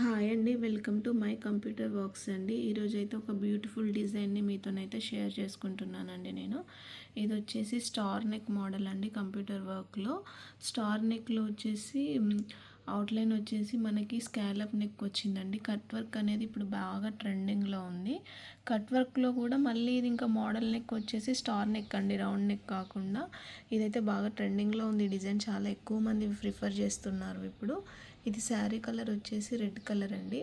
Hi అండి, welcome to my computer works అండి. ఈరోజైతే ఒక బ్యూటిఫుల్ డిజైన్ని మీతోనైతే షేర్ చేసుకుంటున్నానండి నేను. ఇది వచ్చేసి స్టార్ నెక్ మోడల్ అండి. కంప్యూటర్ వర్క్లో స్టార్ నెక్లో వచ్చేసి అవుట్లైన్ వచ్చేసి మనకి స్కాలప్ నెక్ వచ్చిందండి. కట్ వర్క్ అనేది ఇప్పుడు బాగా ట్రెండింగ్లో ఉంది. కట్ వర్క్లో కూడా మళ్ళీ ఇది ఇంకా మోడల్ నెక్ వచ్చేసి స్టార్ నెక్ అండి, రౌండ్ నెక్ కాకుండా. ఇదైతే బాగా ట్రెండింగ్లో ఉంది. డిజైన్ చాలా ఎక్కువ మంది ప్రిఫర్ చేస్తున్నారు ఇప్పుడు. ఇది శారీ కలర్ వచ్చేసి రెడ్ కలర్ అండి,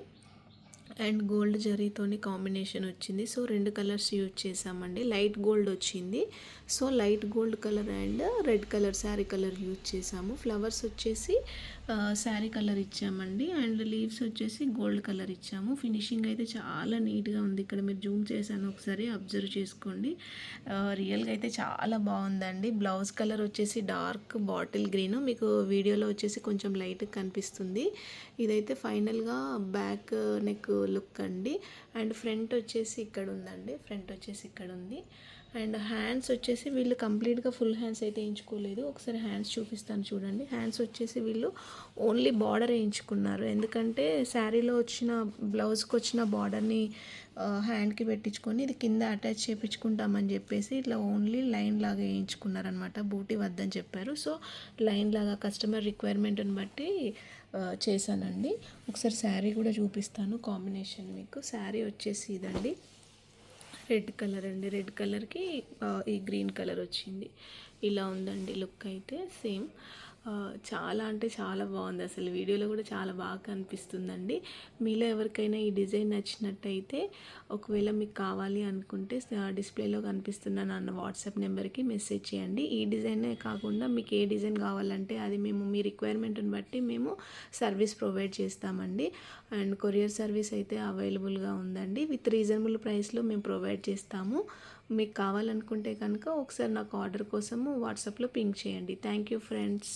అండ్ గోల్డ్ జరీతోని కాంబినేషన్ వచ్చింది. సో 2 కలర్స్ యూజ్ చేసామండి. లైట్ గోల్డ్ వచ్చింది, so light gold colour and red colour sari colour use చేసాము. ఫ్లవర్స్ వచ్చేసి శారీ కలర్ ఇచ్చామండి, అండ్ లీవ్స్ వచ్చేసి గోల్డ్ కలర్ ఇచ్చాము. ఫినిషింగ్ అయితే చాలా నీట్గా ఉంది. ఇక్కడ మీరు జూమ్ చేశాను, ఒకసారి అబ్జర్వ్ చేసుకోండి. రియల్గా అయితే చాలా బాగుందండి. బ్లౌజ్ కలర్ వచ్చేసి డార్క్ బాటిల్ గ్రీన్, మీకు వీడియోలో వచ్చేసి కొంచెం లైట్ కనిపిస్తుంది. ఇదైతే ఫైనల్గా బ్యాక్ నెక్ లుక్ అండి. అండ్ ఫ్రంట్ వచ్చేసి ఇక్కడ ఉందండి, ఫ్రంట్ వచ్చేసి ఇక్కడ ఉంది. అండ్ హ్యాండ్స్ వచ్చేసి వీళ్ళు కంప్లీట్గా ఫుల్ హ్యాండ్స్ అయితే వేయించుకోలేదు. ఒకసారి హ్యాండ్స్ చూపిస్తాను చూడండి. హ్యాండ్స్ వచ్చేసి వీళ్ళు ఓన్లీ బార్డర్ వేయించుకున్నారు, ఎందుకంటే శారీలో వచ్చిన బ్లౌజ్కి వచ్చిన బార్డర్ని హ్యాండ్కి పెట్టించుకొని ఇది కింద అటాచ్ చేయించుకుంటామని చెప్పేసి ఇట్లా ఓన్లీ లైన్ లాగా వేయించుకున్నారనమాట. బూటీ వద్దని చెప్పారు, సో లైన్ లాగా కస్టమర్ రిక్వైర్మెంట్ని బట్టి చేశానండి. ఒకసారి శారీ కూడా చూపిస్తాను కాంబినేషన్ మీకు. శారీ వచ్చేసి ఇదండి, రెడ్ కలర్ అండి. రెడ్ కలర్కి ఈ గ్రీన్ కలర్ వచ్చింది. ఇలా ఉందండి లుక్ అయితే సేమ్. చాలా అంటే చాలా బాగుంది. అసలు వీడియోలో కూడా చాలా బాగా కనిపిస్తుందండి. మీలో ఎవరికైనా ఈ డిజైన్ నచ్చినట్టయితే ఒకవేళ మీకు కావాలి అనుకుంటే డిస్ప్లేలో కనిపిస్తున్న నా వాట్సాప్ నెంబర్కి మెసేజ్ చేయండి. ఈ డిజైనే కాకుండా మీకు ఏ డిజైన్ కావాలంటే అది మేము మీ రిక్వైర్మెంట్ని బట్టి మేము సర్వీస్ ప్రొవైడ్ చేస్తామండి. అండ్ కొరియర్ సర్వీస్ అయితే అవైలబుల్గా ఉందండి. విత్ రీజనబుల్ ప్రైస్లో మేము ప్రొవైడ్ చేస్తాము. మీకు కావాలనుకుంటే కనుక ఒకసారి నాకు ఆర్డర్ కోసము వాట్సాప్లో పింక్ చేయండి. Thank you friends.